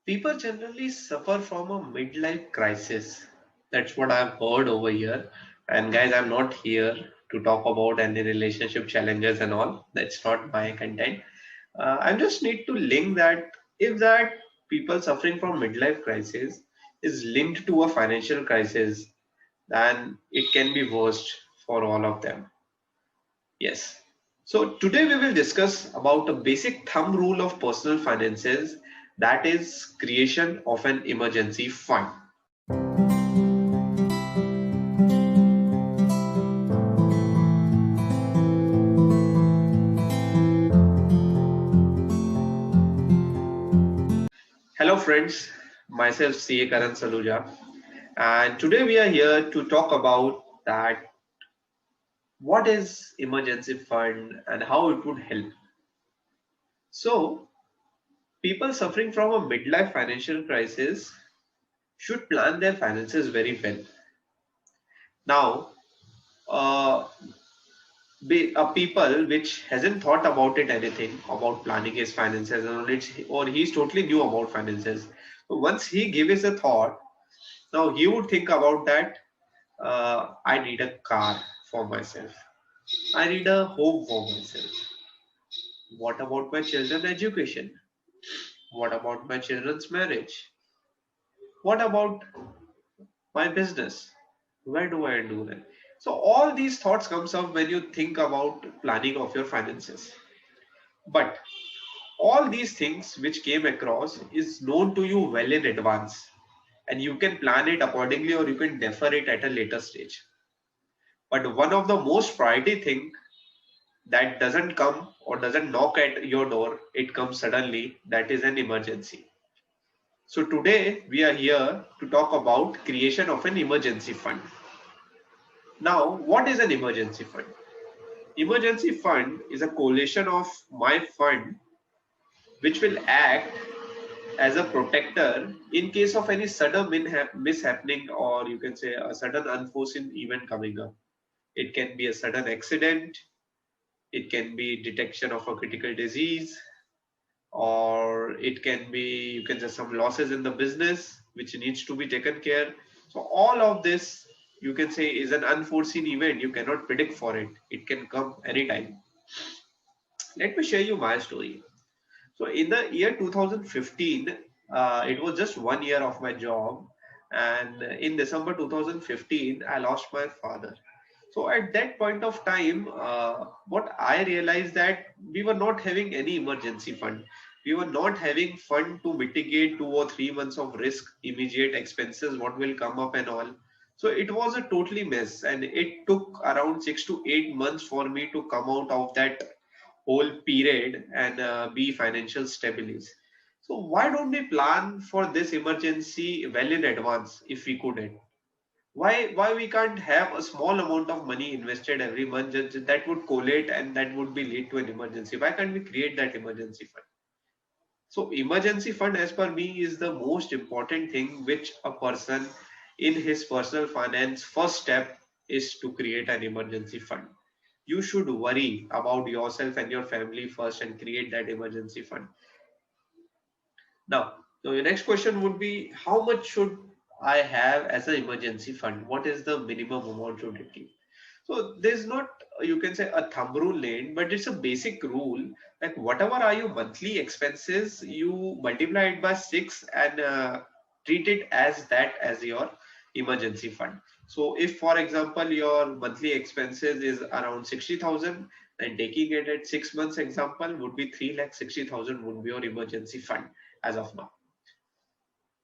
People generally suffer from a midlife crisis. That's what I've heard over here. And guys, I'm not here to talk about any relationship challenges and all. That's not my content. I just need to link that if that people suffering from midlife crisis is linked to a financial crisis, then it can be worst for all of them. Yes. So today we will discuss about a basic thumb rule of personal finances, that is creation of an emergency fund. Hello friends, myself CA Karan Saluja, and today we are here to talk about that what is emergency fund and how it would help. So people suffering from a midlife financial crisis should plan their finances very well. Now, uh, people which hasn't thought about it anything about planning his finances or he's totally new about finances. So once he gives a thought, now he would think about that. I need a car for myself. I need a home for myself. What about my children's education? What about my children's marriage? What about my business? Where do I do that? So all these thoughts comes up when you think about planning of your finances. But all these things which came across is known to you well in advance, and you can plan it accordingly or you can defer it at a later stage. But one of the most priority thing that doesn't come or doesn't knock at your door, it comes suddenly, that is an emergency. So today we are here to talk about creation of an emergency fund. Now, what is an emergency fund? Emergency fund is a collation of my fund which will act as a protector in case of any sudden mishappening, or you can say a sudden unforeseen event coming up. It can be a sudden accident, it can be detection of a critical disease, or it can be, you can say, some losses in the business which needs to be taken care. So all of this, you can say, is an unforeseen event. You cannot predict for it. It can come anytime. Let me share you my story. So in the year 2015, it was just 1 year of my job, and in December 2015, I lost my father. So at that point of time, what I realized that we were not having any emergency fund. We were not having fund to mitigate 2 or 3 months of risk, immediate expenses, what will come up and all. So it was a totally mess, and it took around 6 to 8 months for me to come out of that whole period and be financial stabilities. So why don't we plan for this emergency well in advance if we couldn't? Why we can't have a small amount of money invested every month that would collate and that would be lead to an emergency? Why can't we create that emergency fund? So emergency fund as per me is the most important thing which a person in his personal finance first step is to create an emergency fund. You should worry about yourself and your family first and create that emergency fund. Now, so your next question would be, how much should I have as an emergency fund? What is the minimum amount should it be? So there's not, you can say, a thumb rule lane, but it's a basic rule. Like whatever are your monthly expenses, you multiply it by 6 and treat it as that as your emergency fund. So if, for example, your monthly expenses is around 60,000, then taking it at 6 months example would be 3,60,000 would be your emergency fund as of now.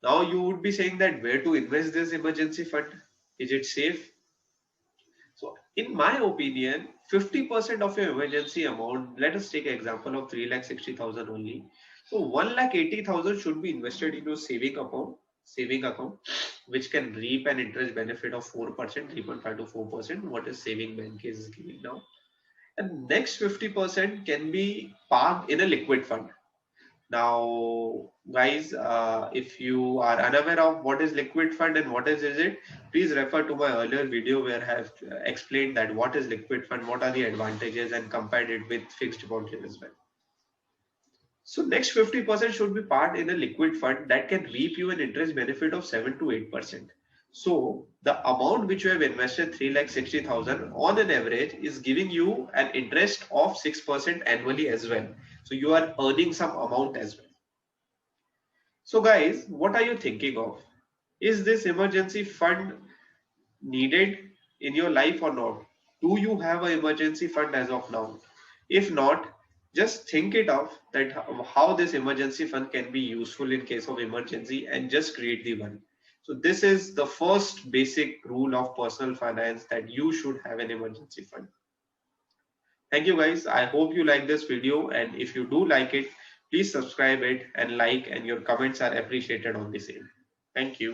Now you would be saying that where to invest this emergency fund? Is it safe? So in my opinion, 50% of your emergency amount, let us take an example of 3,60,000 only. So 1,80,000 should be invested in your saving account, which can reap an interest benefit of 4%, 3.5 to 4%, what is saving bank is giving now. And next 50% can be parked in a liquid fund. Now, guys, if you are unaware of what is liquid fund and what is it, please refer to my earlier video where I have explained that what is liquid fund, what are the advantages, and compared it with fixed deposit as well. So next 50% should be part in a liquid fund that can reap you an interest benefit of 7 to 8%. So the amount which you have invested 3,60,000 on an average is giving you an interest of 6% annually as well. So you are earning some amount as well. So guys, what are you thinking of? Is this emergency fund needed in your life or not? Do you have an emergency fund as of now? If not, just think it of that how this emergency fund can be useful in case of emergency and just create the one. So this is the first basic rule of personal finance, that you should have an emergency fund. Thank you guys. I hope you like this video, and if you do like it, please subscribe it and like, and your comments are appreciated on the same. Thank you.